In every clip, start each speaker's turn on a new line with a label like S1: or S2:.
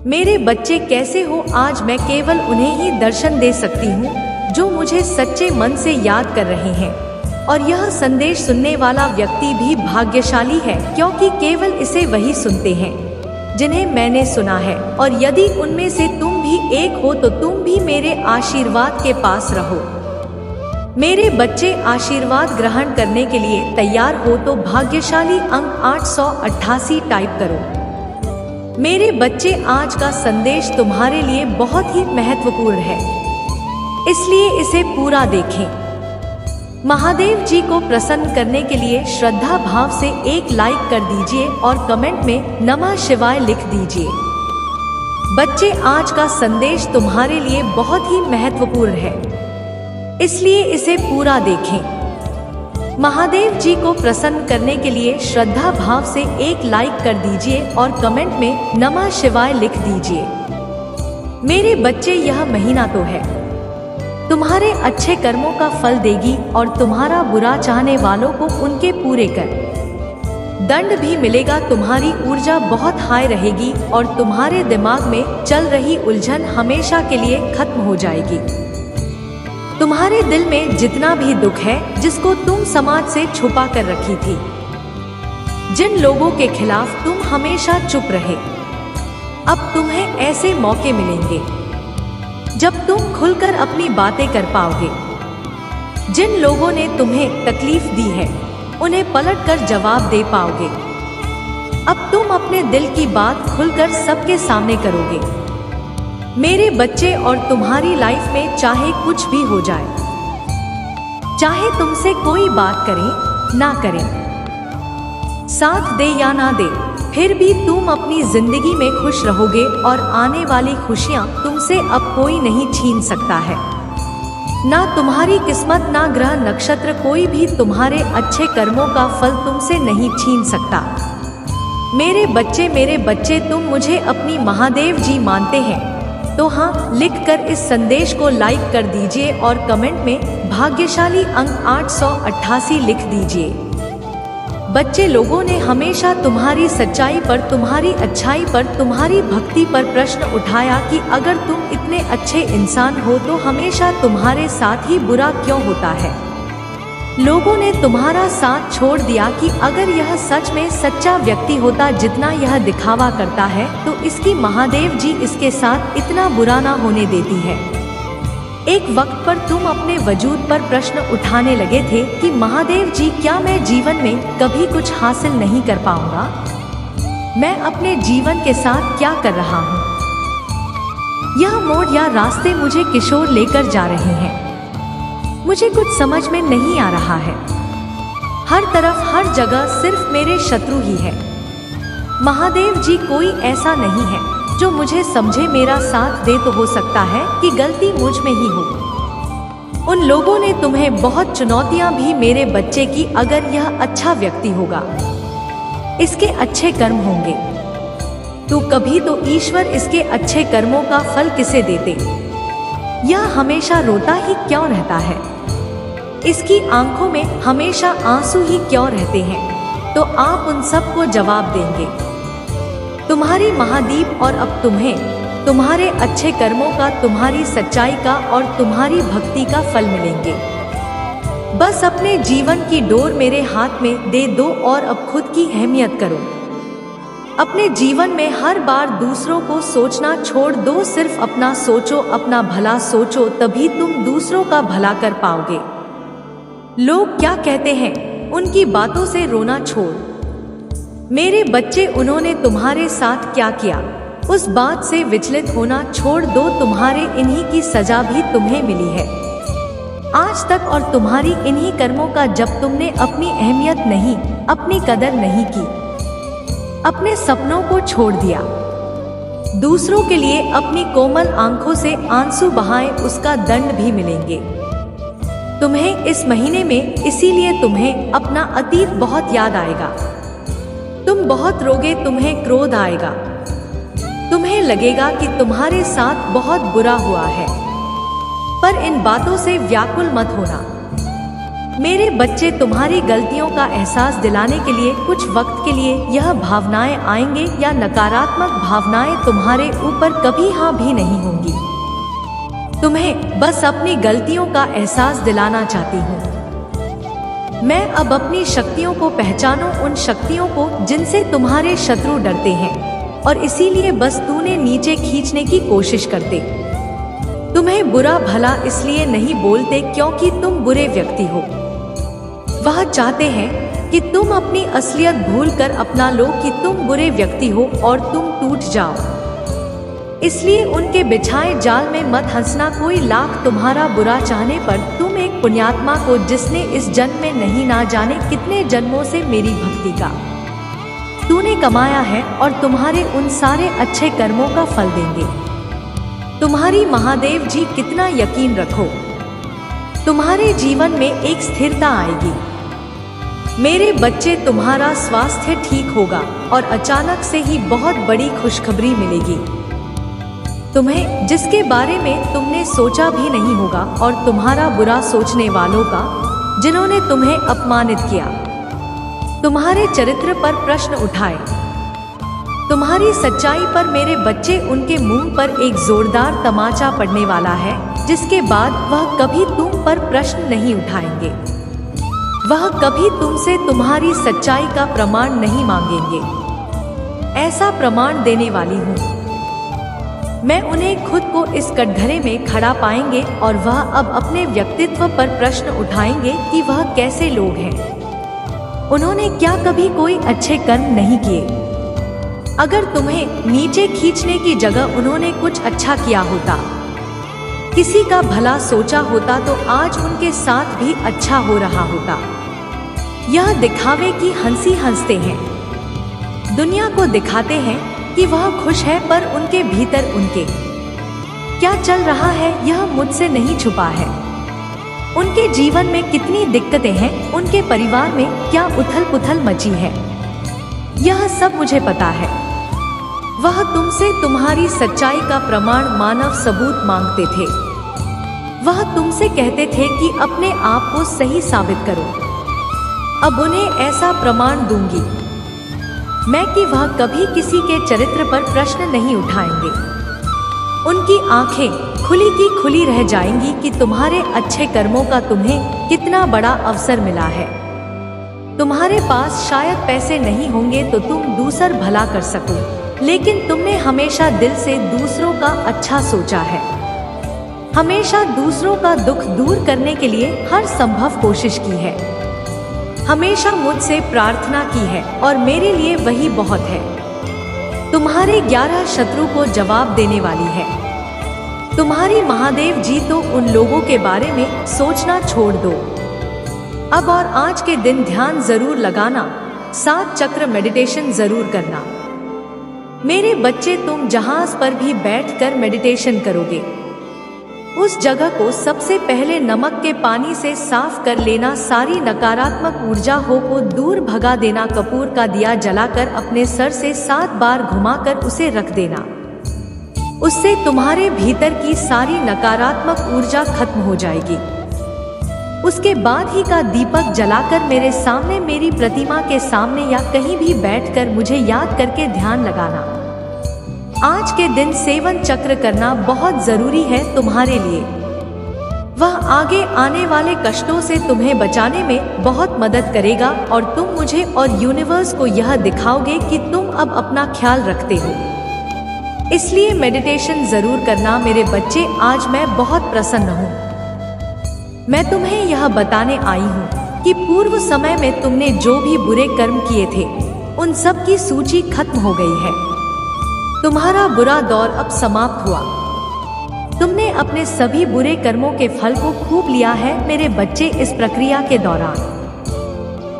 S1: मेरे बच्चे कैसे हो? आज मैं केवल उन्हें ही दर्शन दे सकती हूँ जो मुझे सच्चे मन से याद कर रहे हैं। और यह संदेश सुनने वाला व्यक्ति भी भाग्यशाली है, क्योंकि केवल इसे वही सुनते हैं जिन्हें मैंने सुना है। और यदि उनमें से तुम भी एक हो तो तुम भी मेरे आशीर्वाद के पास रहो। मेरे बच्चे, आशीर्वाद ग्रहण करने के लिए तैयार हो तो भाग्यशाली अंक 888 टाइप करो। मेरे बच्चे, आज का संदेश तुम्हारे लिए बहुत ही महत्वपूर्ण है, इसलिए इसे पूरा देखें। महादेव जी को प्रसन्न करने के लिए श्रद्धा भाव से एक लाइक कर दीजिए और कमेंट में नमः शिवाय लिख दीजिए। बच्चे, आज का संदेश तुम्हारे लिए बहुत ही महत्वपूर्ण है, इसलिए इसे पूरा देखें। महादेव जी को प्रसन्न करने के लिए श्रद्धा भाव से एक लाइक कर दीजिए और कमेंट में नमः शिवाय लिख दीजिए। मेरे बच्चे, यह महीना तो है तुम्हारे अच्छे कर्मों का फल देगी और तुम्हारा बुरा चाहने वालों को उनके पूरे कर दंड भी मिलेगा। तुम्हारी ऊर्जा बहुत हाई रहेगी और तुम्हारे दिमाग में चल रही उलझन हमेशा के लिए खत्म हो जाएगी। तुम्हारे दिल में जितना भी दुख है, जिसको तुम समाज से छुपा कर रखी थी, जिन लोगों के खिलाफ तुम हमेशा चुप रहे, अब तुम्हें ऐसे मौके मिलेंगे जब तुम खुलकर अपनी बातें कर पाओगे। जिन लोगों ने तुम्हें तकलीफ दी है, उन्हें पलटकर जवाब दे पाओगे। अब तुम अपने दिल की बात खुलकर सबके सामने करोगे। मेरे बच्चे, और तुम्हारी लाइफ में चाहे कुछ भी हो जाए, चाहे तुमसे कोई बात करे ना करे, साथ दे या ना दे, फिर भी तुम अपनी जिंदगी में खुश रहोगे और आने वाली खुशियां तुमसे अब कोई नहीं छीन सकता है। ना तुम्हारी किस्मत, ना ग्रह नक्षत्र, कोई भी तुम्हारे अच्छे कर्मों का फल तुमसे नहीं छीन सकता। मेरे बच्चे, तुम मुझे अपनी महादेव जी मानते हैं तो हाँ लिखकर इस संदेश को लाइक कर दीजिए और कमेंट में भाग्यशाली अंक 888 लिख दीजिए। बच्चे, लोगों ने हमेशा तुम्हारी सच्चाई पर, तुम्हारी अच्छाई पर, तुम्हारी भक्ति पर प्रश्न उठाया कि अगर तुम इतने अच्छे इंसान हो तो हमेशा तुम्हारे साथ ही बुरा क्यों होता है। लोगों ने तुम्हारा साथ छोड़ दिया कि अगर यह सच में सच्चा व्यक्ति होता जितना यह दिखावा करता है तो इसकी महादेव जी इसके साथ इतना बुरा ना होने देती है। एक वक्त पर तुम अपने वजूद पर प्रश्न उठाने लगे थे कि महादेव जी, क्या मैं जीवन में कभी कुछ हासिल नहीं कर पाऊंगा? मैं अपने जीवन के साथ क्या कर रहा हूँ? यह मोड़ या रास्ते मुझे किशोर लेकर जा रहे हैं, मुझे कुछ समझ में नहीं आ रहा है। हर तरफ, हर जगह सिर्फ मेरे शत्रु ही है। महादेव जी, कोई ऐसा नहीं है जो मुझे समझे, मेरा साथ दे तो हो सकता है कि गलती मुझ में ही हो। उन लोगों ने तुम्हें बहुत चुनौतियां भी मेरे बच्चे की, अगर यह अच्छा व्यक्ति होगा, इसके अच्छे कर्म होंगे, तो कभी तो ईश्वर इसके अच्छे कर्मों का फल किसे देते? यह हमेशा रोता ही क्यों रहता है? इसकी आंखों में हमेशा आंसू ही क्यों रहते हैं? तो आप उन सब को जवाब देंगे, तुम्हारी महादीप। और अब तुम्हें तुम्हारे अच्छे कर्मों का, तुम्हारी सच्चाई का और तुम्हारी भक्ति का फल मिलेंगे। बस अपने जीवन की डोर मेरे हाथ में दे दो और अब खुद की अहमियत करो। अपने जीवन में हर बार दूसरों को सोचना छोड़ दो, सिर्फ अपना सोचो, अपना भला सोचो, तभी तुम दूसरों का भला कर पाओगे। लोग क्या कहते हैं, उनकी बातों से रोना छोड़। मेरे बच्चे, उन्होंने तुम्हारे साथ क्या किया, उस बात से विचलित होना छोड़ दो। तुम्हारे इन्हीं की सजा भी तुम्हें मिली है आज तक, और तुम्हारी इन्हीं कर्मों का जब तुमने अपनी अहमियत नहीं, अपनी कदर नहीं की, अपने सपनों को छोड़ दिया, दूसरों के लिए अपनी कोमल आंखों से आंसू बहाए, उसका दंड भी मिलेंगे तुम्हें इस महीने में। इसीलिए तुम्हें अपना अतीत बहुत याद आएगा, तुम बहुत रोगे, तुम्हें क्रोध आएगा, तुम्हें लगेगा कि तुम्हारे साथ बहुत बुरा हुआ है, पर इन बातों से व्याकुल मत होना। मेरे बच्चे, तुम्हारी गलतियों का एहसास दिलाने के लिए कुछ वक्त के लिए यह भावनाएं आएंगे या नकारात्मक भावनाएं तुम्हारे ऊपर कभी हाँ भी नहीं होंगी। तुम्हें बस अपनी गलतियों का एहसास दिलाना चाहती हूँ। मैं अब अपनी शक्तियों को पहचानो, उन शक्तियों को जिनसे तुम्हारे शत्रु डरते हैं और इसीलिए बस तूने नीचे खींचने की कोशिश करते। तुम्हें बुरा भला इसलिए नहीं बोलते क्योंकि तुम बुरे व्यक्ति हो। वह चाहते हैं कि तुम अपनी असलियत भूलकर अपना लो कि तुम बुरे व्यक्ति हो और तुम टूट जाओ। इसलिए उनके बिछाए जाल में मत हंसना। कोई लाख तुम्हारा बुरा चाहने पर तुम एक पुण्यात्मा को, जिसने इस जन्म में नहीं ना जाने कितने जन्मों से मेरी भक्ति का तूने कमाया है और तुम्हारे उन सारे अच्छे कर्मों का फल देंगे। तुम्हारी महादेव जी कितना यकीन रखो, तुम्हारे जीवन में एक स्थिरता आएगी। मेरे बच्चे, तुम्हारा स्वास्थ्य ठीक होगा और अचानक से ही बहुत बड़ी खुशखबरी मिलेगी तुम्हें, जिसके बारे में तुमने सोचा भी नहीं होगा, और तुम्हारा बुरा सोचने वालों का, जिन्होंने तुम्हें अपमानित किया, तुम्हारे चरित्र पर प्रश्न उठाए, तुम्हारी सच्चाई पर मेरे बच्चे, उनके मुंह पर एक जोरदार तमाचा पड़ने वाला है, जिसके बाद वह कभी तुम पर प्रश्न नहीं उठाएंगे। वह कभी तुमसे तुम्हारी सच्चाई का प्रमाण नहीं मांगेंगे। ऐसा प्रमाण देने वाली हूँ मैं। उन्हें खुद को इस कटघरे में खड़ा पाएंगे और वह अब अपने व्यक्तित्व पर प्रश्न उठाएंगे कि वह कैसे लोग हैं। उन्होंने क्या कभी कोई अच्छे कर्म नहीं किए? अगर तुम्हें नीचे खींचने की जगह उन्होंने कुछ अच्छा किया होता, किसी का भला सोचा होता, तो आज उनके साथ भी अच्छा हो रहा होता। यह दिखावे की हंसी हंसते हैं, दुनिया को दिखाते हैं कि वह खुश है, पर उनके भीतर उनके क्या चल रहा है यह मुझसे नहीं छुपा है। उनके जीवन में कितनी दिक्कतें हैं, उनके परिवार में क्या उथल पुथल मची है, यह सब मुझे पता है। वह तुमसे तुम्हारी सच्चाई का प्रमाण, मानव सबूत मांगते थे। वह तुमसे कहते थे कि अपने आप को सही साबित करो। अब उन्हें ऐसा प्रमाण दूंगी मैं कि वह कभी किसी के चरित्र पर प्रश्न नहीं उठाएंगे। उनकी आंखें खुली की खुली रह जाएंगी कि तुम्हारे अच्छे कर्मों का तुम्हें कितना बड़ा अवसर मिला है। तुम्हारे पास शायद पैसे नहीं होंगे तो तुम दूसर भला कर सको, लेकिन तुमने हमेशा दिल से दूसरों का अच्छा सोचा है, हमेशा दूसरों का दुख दूर करने के लिए हर संभव कोशिश की है, हमेशा मुझसे प्रार्थना की है और मेरे लिए वही बहुत है। तुम्हारे 11 शत्रु को जवाब देने वाली है। तुम्हारी महादेव जी तो उन लोगों के बारे में सोचना छोड़ दो। अब और आज के दिन ध्यान जरूर लगाना, 7 चक्र मेडिटेशन जरूर करना। मेरे बच्चे, तुम जहाज पर भी बैठकर मेडिटेशन करोगे, उस जगह को सबसे पहले नमक के पानी से साफ कर लेना। सारी नकारात्मक ऊर्जा को दूर भगा देना। कपूर का दिया जलाकर अपने सर से 7 बार घुमाकर उसे रख देना। उससे तुम्हारे भीतर की सारी नकारात्मक ऊर्जा खत्म हो जाएगी। उसके बाद ही का दीपक जलाकर मेरे सामने, मेरी प्रतिमा के सामने या कहीं भी बैठकर मुझे याद करके ध्यान लगाना। आज के दिन सेवन चक्र करना बहुत जरूरी है तुम्हारे लिए। वह आगे आने वाले कष्टों से तुम्हें बचाने में बहुत मदद करेगा और तुम मुझे और यूनिवर्स को यह दिखाओगे कि तुम अब अपना ख्याल रखते हो। इसलिए मेडिटेशन जरूर करना मेरे बच्चे। आज मैं बहुत प्रसन्न हूँ। मैं तुम्हें यह बताने आई हूँ कि पूर्व समय में तुमने जो भी बुरे कर्म किए थे, उन सब की सूची खत्म हो गई है। तुम्हारा बुरा दौर अब समाप्त हुआ। तुमने अपने सभी बुरे कर्मों के फल को खूब लिया है मेरे बच्चे। इस प्रक्रिया के दौरान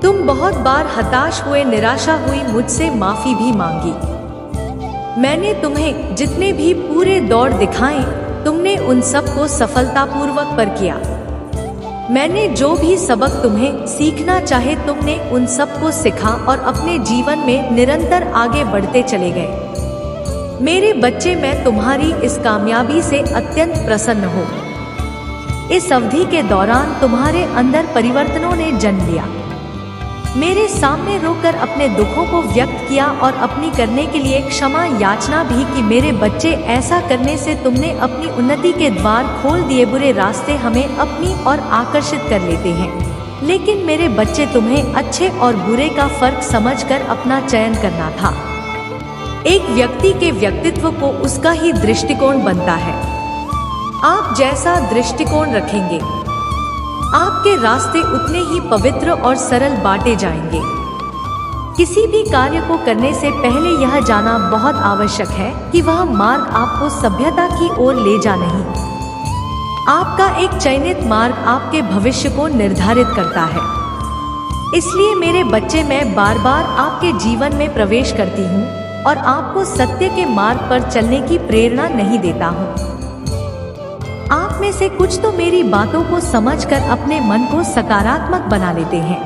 S1: तुम बहुत बार हताश हुए, निराशा हुई, मुझसे माफी भी मांगी। मैंने तुम्हें जितने भी पूरे दौर दिखाए, तुमने उन सब को सफलतापूर्वक पर किया। मैंने जो भी सबक तुम्हें सीखना चाहे, तुमने उन सब को सीखा और अपने जीवन में निरंतर आगे बढ़ते चले गए। मेरे बच्चे, मैं तुम्हारी इस कामयाबी से अत्यंत प्रसन्न हूँ। इस अवधि के दौरान तुम्हारे अंदर परिवर्तनों ने जन्म लिया। मेरे सामने रोकर अपने दुखों को व्यक्त किया और अपनी करने के लिए क्षमा याचना भी कि मेरे बच्चे, ऐसा करने से तुमने अपनी उन्नति के द्वार खोल दिए। बुरे रास्ते हमें अपनी ओर आकर्षित कर लेते हैं, लेकिन मेरे बच्चे, तुम्हें अच्छे और बुरे का फर्क समझकर अपना चयन करना था। एक व्यक्ति के व्यक्तित्व को उसका ही दृष्टिकोण बनता है। आप जैसा दृष्टिकोण रखेंगे, आपके रास्ते उतने ही पवित्र और सरल बांटे जाएंगे। किसी भी कार्य को करने से पहले यह जानना बहुत आवश्यक है कि वह मार्ग आपको सभ्यता की ओर ले जा नहीं। आपका एक चयनित मार्ग आपके भविष्य को निर्धारित करता है। इसलिए मेरे बच्चे, मैं बार बार आपके जीवन में प्रवेश करती हूँ और आपको सत्य के मार्ग पर चलने की प्रेरणा नहीं देता हूँ। आप में से कुछ तो मेरी बातों को समझकर अपने मन को सकारात्मक बना लेते हैं,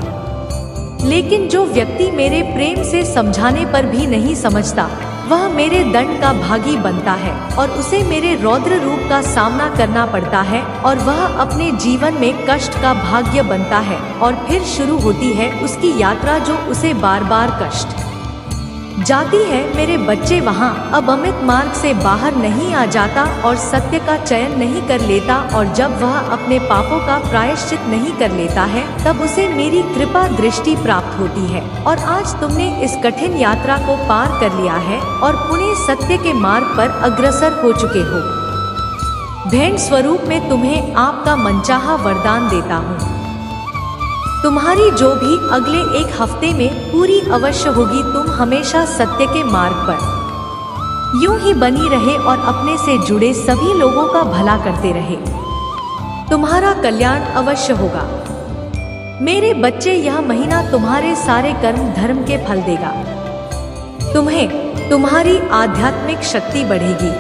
S1: लेकिन जो व्यक्ति मेरे प्रेम से समझाने पर भी नहीं समझता, वह मेरे दंड का भागी बनता है और उसे मेरे रौद्र रूप का सामना करना पड़ता है और वह अपने जीवन में कष्ट का भाग्य बनता है। और फिर शुरू होती है उसकी यात्रा जो उसे बार बार कष्ट जाती है। मेरे बच्चे, वहाँ अब अमित मार्ग से बाहर नहीं आ जाता और सत्य का चयन नहीं कर लेता, और जब वह अपने पापों का प्रायश्चित नहीं कर लेता है, तब उसे मेरी कृपा दृष्टि प्राप्त होती है। और आज तुमने इस कठिन यात्रा को पार कर लिया है और पुनः सत्य के मार्ग पर अग्रसर हो चुके हो। भेंट स्वरूप में तुम्हें आपका मनचाहा वरदान देता हूँ। तुम्हारी जो भी अगले एक हफ्ते में पूरी अवश्य होगी। तुम हमेशा सत्य के मार्ग पर यूं ही बनी रहे और अपने से जुड़े सभी लोगों का भला करते रहे। तुम्हारा कल्याण अवश्य होगा। मेरे बच्चे, यह महीना तुम्हारे सारे कर्म धर्म के फल देगा। तुम्हें तुम्हारी आध्यात्मिक शक्ति बढ़ेगी।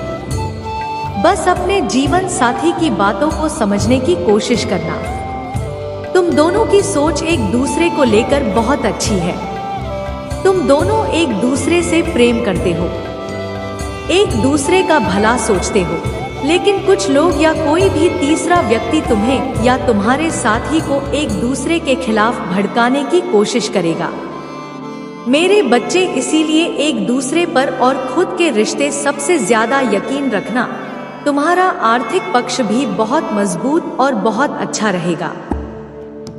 S1: बस अपने जीवन साथी की बातों को समझने की कोशिश करना। तुम दोनों की सोच एक दूसरे को लेकर बहुत अच्छी है। तुम दोनों एक दूसरे से प्रेम करते हो, एक दूसरे का भला सोचते हो, लेकिन कुछ लोग या कोई भी तीसरा व्यक्ति तुम्हें या तुम्हारे साथी को एक दूसरे के खिलाफ भड़काने की कोशिश करेगा। मेरे बच्चे, इसीलिए एक दूसरे पर और खुद के रिश्ते सबसे ज्यादा यकीन रखना। तुम्हारा आर्थिक पक्ष भी बहुत मजबूत और बहुत अच्छा रहेगा।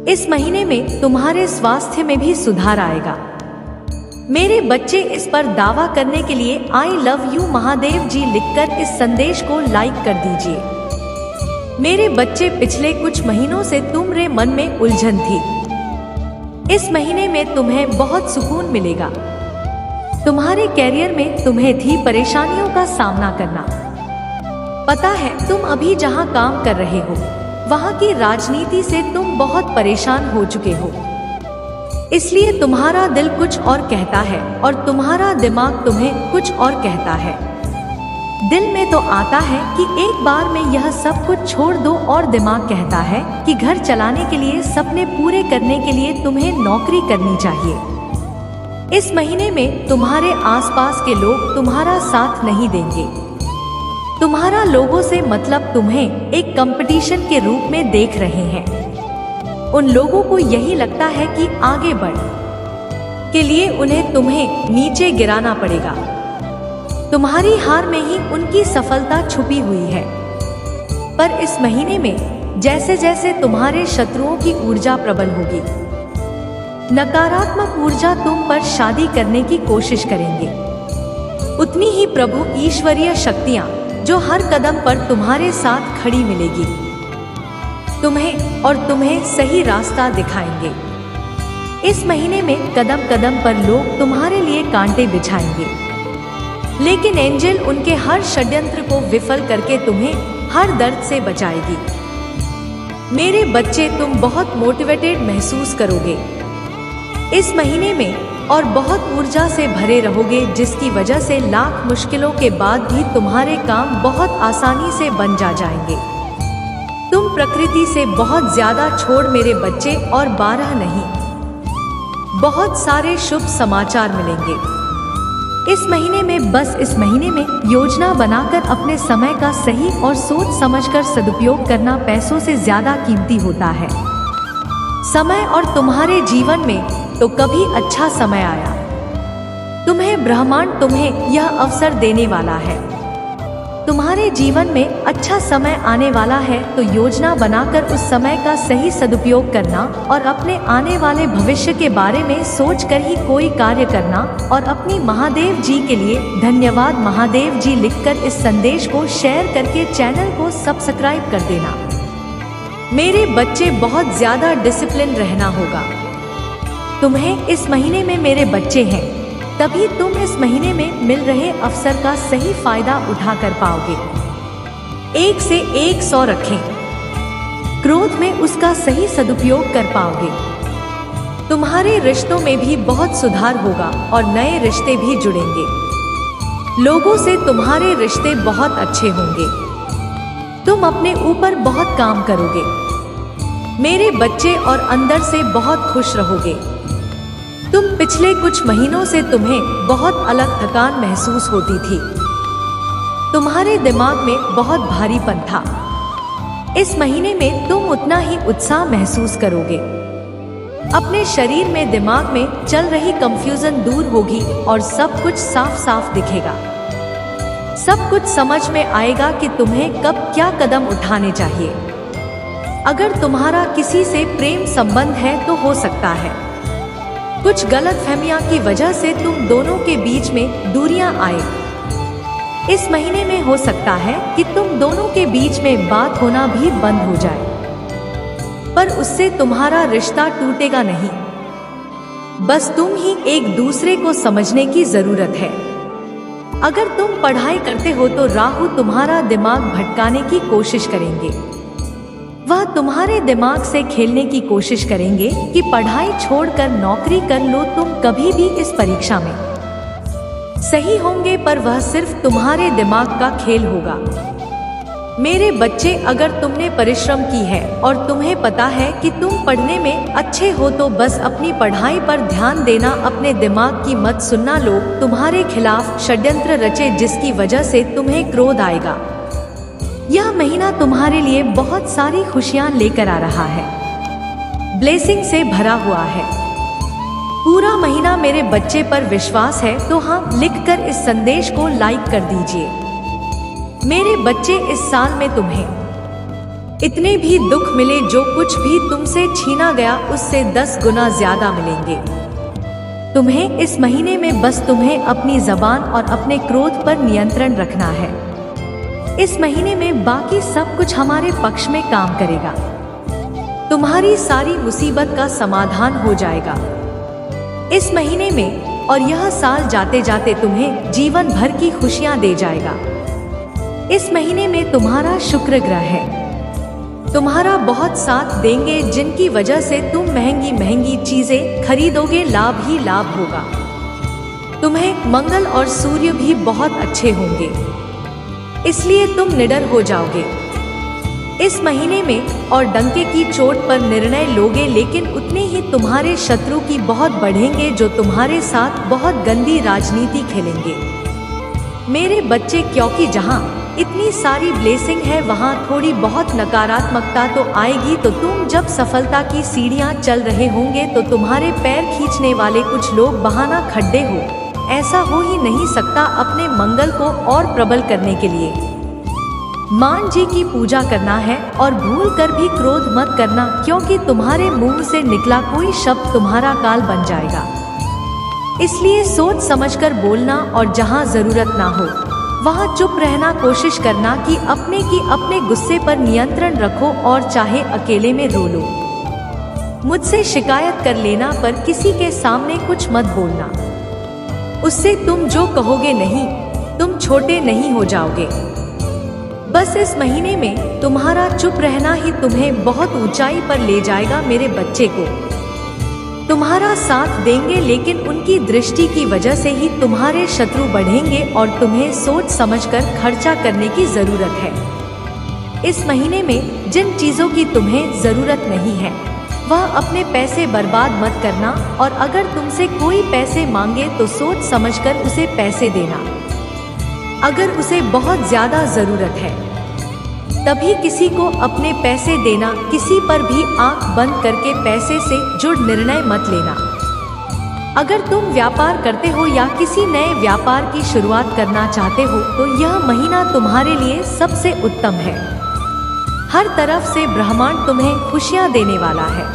S1: इस महीने में तुम्हारे स्वास्थ्य में भी सुधार आएगा। मेरे बच्चे, इस पर दावा करने के लिए आई लव यू महादेव जी लिखकर इस संदेश को लाइक कर दीजिए। मेरे बच्चे, पिछले कुछ महीनों से तुम्हारे मन में उलझन थी। इस महीने में तुम्हें बहुत सुकून मिलेगा। तुम्हारे कैरियर में तुम्हें थी परेशानियों का सामना करना। पता है, तुम अभी जहां काम कर रहे हो, वहाँ की राजनीति से तुम बहुत परेशान हो चुके हो। इसलिए तुम्हारा दिल कुछ और कहता है और तुम्हारा दिमाग तुम्हें कुछ और कहता है। दिल में तो आता है कि एक बार में यह सब कुछ छोड़ दो, और दिमाग कहता है कि घर चलाने के लिए, सपने पूरे करने के लिए तुम्हें नौकरी करनी चाहिए। इस महीने में तुम्हारे आसपास के लोग तुम्हारा साथ नहीं देंगे। तुम्हारा लोगों से मतलब तुम्हें एक कंपटीशन के रूप में देख रहे हैं। उन लोगों को यही लगता है कि आगे बढ़ के लिए उन्हें तुम्हें नीचे गिराना पड़ेगा। तुम्हारी हार में ही उनकी सफलता छुपी हुई है। पर इस महीने में जैसे जैसे तुम्हारे शत्रुओं की ऊर्जा प्रबल होगी, नकारात्मक ऊर्जा तुम पर शादी करने की कोशिश करेंगे, उतनी ही प्रभु ईश्वरीय शक्तियां जो हर कदम पर तुम्हारे साथ खड़ी मिलेगी, तुम्हें सही रास्ता दिखाएंगे। इस महीने में कदम कदम पर लोग तुम्हारे लिए कांटे बिछाएंगे, लेकिन एंजल उनके हर षड्यंत्र को विफल करके तुम्हें हर दर्द से बचाएगी। मेरे बच्चे, तुम बहुत मोटिवेटेड महसूस करोगे इस महीने में और बहुत ऊर्जा से भरे रहोगे, जिसकी वजह से लाख मुश्किलों के बाद भी तुम्हारे काम बहुत आसानी से बन जाएंगे। तुम प्रकृति से बहुत ज्यादा छोड़ मेरे बच्चे, और 12 नहीं, बहुत सारे शुभ समाचार मिलेंगे। इस महीने में योजना बनाकर अपने समय का सही और सोच समझकर सदुपयोग करना पैसों से ज्यादा कीमती होता है। समय और तुम्हारे जीवन में तो कभी अच्छा समय आया। ब्रह्मांड तुम्हें यह अवसर देने वाला है। तुम्हारे जीवन में अच्छा समय आने वाला है, तो योजना बनाकर उस समय का सही सदुपयोग करना और अपने आने वाले भविष्य के बारे में सोचकर ही कोई कार्य करना। और अपनी महादेव जी के लिए धन्यवाद महादेव जी लिखकर इस संदेश को शेयर करके चैनल को सब्सक्राइब कर देना। मेरे बच्चे, बहुत ज्यादा डिसिप्लिन रहना होगा। तुम्हें इस महीने में मेरे बच्चे हैं, तभी तुम इस महीने में मिल रहे अवसर का सही फायदा उठा कर पाओगे। 1 से 100 रखें, क्रोध में उसका सही सदुपयोग कर पाओगे। तुम्हारे रिश्तों में भी बहुत सुधार होगा और नए रिश्ते भी जुड़ेंगे। लोगों से तुम्हारे रिश्ते बहुत अच्छे होंगे। तुम अपने ऊपर बहुत काम करोगे मेरे बच्चे, और अंदर से बहुत खुश रहोगे। तुम पिछले कुछ महीनों से तुम्हें बहुत अलग थकान महसूस होती थी। तुम्हारे दिमाग में बहुत भारीपन था। इस महीने में तुम उतना ही उत्साह महसूस करोगे। अपने शरीर में, दिमाग में चल रही कंफ्यूजन दूर होगी और सब कुछ साफ साफ दिखेगा। सब कुछ समझ में आएगा कि तुम्हें कब क्या कदम उठाने चाहिए। अगर तुम्हारा किसी से प्रेम संबंध है तो हो सकता है कुछ गलतफहमियां की वजह से तुम दोनों के बीच में दूरियां आए। इस महीने में हो सकता है कि तुम दोनों के बीच में बात होना भी बंद हो जाए, पर उससे तुम्हारा रिश्ता टूटेगा नहीं। बस तुम ही एक दूसरे को समझने की जरूरत है। अगर तुम पढ़ाई करते हो तो राहु तुम्हारा दिमाग भटकाने की कोशिश करेंगे। वह तुम्हारे दिमाग से खेलने की कोशिश करेंगे कि पढ़ाई छोड़कर नौकरी कर लो, तुम कभी भी इस परीक्षा में सही होंगे, पर वह सिर्फ तुम्हारे दिमाग का खेल होगा। मेरे बच्चे, अगर तुमने परिश्रम की है और तुम्हें पता है कि तुम पढ़ने में अच्छे हो, तो बस अपनी पढ़ाई पर ध्यान देना, अपने दिमाग की मत सुनना। लोग तुम्हारे खिलाफ षड्यंत्र रचे जिसकी वजह से तुम्हें क्रोध आएगा। यह महीना तुम्हारे लिए बहुत सारी खुशियां लेकर आ रहा है, ब्लेसिंग से भरा हुआ है। पूरा महीना मेरे बच्चे पर विश्वास है तो हाँ लिखकर इस संदेश को लाइक कर दीजिए। मेरे बच्चे, इस साल में तुम्हें इतने भी दुख मिले, जो कुछ भी तुमसे छीना गया उससे 10 गुना ज्यादा मिलेंगे। तुम्हें इस महीने में बस तुम्हें अपनी जबान और अपने क्रोध पर नियंत्रण रखना है। इस महीने में बाकी सब कुछ हमारे पक्ष में काम करेगा। तुम्हारी सारी मुसीबत का समाधान हो जाएगा इस महीने में, और यह साल जाते जाते तुम्हें जीवन भर की खुशियां दे जाएगा। इस महीने में तुम्हारा शुक्र ग्रह है, तुम्हारा बहुत साथ देंगे, जिनकी वजह से तुम महंगी महंगी चीजें खरीदोगे, लाभ ही लाभ होगा। तुम्हें मंगल और सूर्य भी बहुत अच्छे होंगे, इसलिए तुम निडर हो जाओगे इस महीने में और डंके की चोट पर निर्णय लोगे, लेकिन उतने ही तुम्हारे शत्रु की बहुत बढ़ेंगे, जो तुम्हारे साथ बहुत गंदी राजनीति खेलेंगे। मेरे बच्चे, क्योंकि जहाँ इतनी सारी ब्लेसिंग है वहाँ थोड़ी बहुत नकारात्मकता तो आएगी। तो तुम जब सफलता की सीढ़ियाँ चल रहे होंगे तो तुम्हारे पैर खींचने वाले कुछ लोग बहाना खड्डे हो, ऐसा हो ही नहीं सकता। अपने मंगल को और प्रबल करने के लिए मान जी की पूजा करना है, और भूल कर भी क्रोध मत करना, क्योंकि तुम्हारे मुंह से निकला कोई शब्द तुम्हारा काल बन जाएगा। इसलिए सोच समझकर बोलना, और जहां जरूरत ना हो वहां चुप रहना कोशिश करना कि अपने गुस्से पर नियंत्रण रखो, और चाहे अकेले में रो लो। मुझसे शिकायत कर लेना, पर किसी के सामने कुछ मत बोलना, उससे तुम जो कहोगे नहीं, तुम छोटे नहीं हो जाओगे। बस इस महीने में तुम्हारा चुप रहना ही तुम्हें बहुत ऊंचाई पर ले जाएगा। मेरे बच्चे को तुम्हारा साथ देंगे, लेकिन उनकी दृष्टि की वजह से ही तुम्हारे शत्रु बढ़ेंगे, और तुम्हें सोच समझकर खर्चा करने की जरूरत है। इस महीने में जिन चीजों की तुम्हें जरूरत नहीं है वह अपने पैसे बर्बाद मत करना, और अगर तुमसे कोई पैसे मांगे तो सोच समझकर उसे पैसे देना। अगर उसे बहुत ज्यादा जरूरत है तभी किसी को अपने पैसे देना। किसी पर भी आंख बंद करके पैसे से जुड़ निर्णय मत लेना। अगर तुम व्यापार करते हो या किसी नए व्यापार की शुरुआत करना चाहते हो तो यह महीना तुम्हारे लिए सबसे उत्तम है। हर तरफ से ब्रह्मांड तुम्हें खुशियां देने वाला है।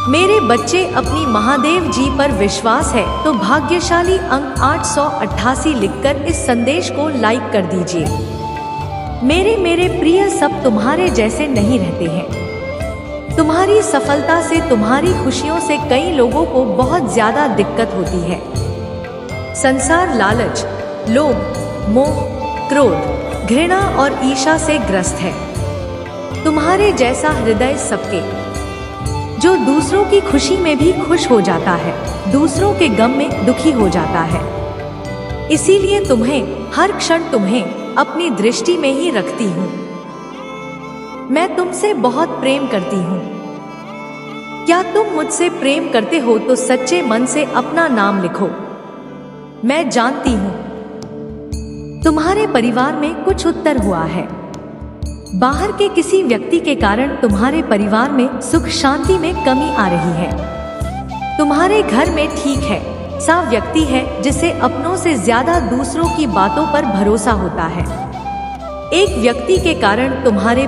S1: मेरे बच्चे, अपनी महादेव जी पर विश्वास है तो भाग्यशाली अंक 888 लिखकर इस संदेश को लाइक कर दीजिए। मेरे प्रिय, सब तुम्हारे जैसे नहीं रहते हैं। तुम्हारी सफलता से, तुम्हारी खुशियों से कई लोगों को बहुत ज्यादा दिक्कत होती है। संसार लालच, लोभ, मोह, क्रोध, घृणा और ईर्ष्या से ग्रस्त है। तुम्हारे जैसा हृदय सबके, जो दूसरों की खुशी में भी खुश हो जाता है, दूसरों के गम में दुखी हो जाता है। इसीलिए हर क्षण तुम्हें अपनी दृष्टि में ही रखती हूँ। मैं तुमसे बहुत प्रेम करती हूँ। क्या तुम मुझसे प्रेम करते हो तो सच्चे मन से अपना नाम लिखो। मैं जानती हूँ तुम्हारे परिवार में कुछ उत्तर हुआ है। बाहर के किसी व्यक्ति के कारण तुम्हारे परिवार में सुख शांति में कमी आ रही है। तुम्हारे घर में ठीक है सा व्यक्ति है जिसे अपनों से ज्यादा दूसरों की बातों पर भरोसा होता है। एक व्यक्ति के कारण तुम्हारे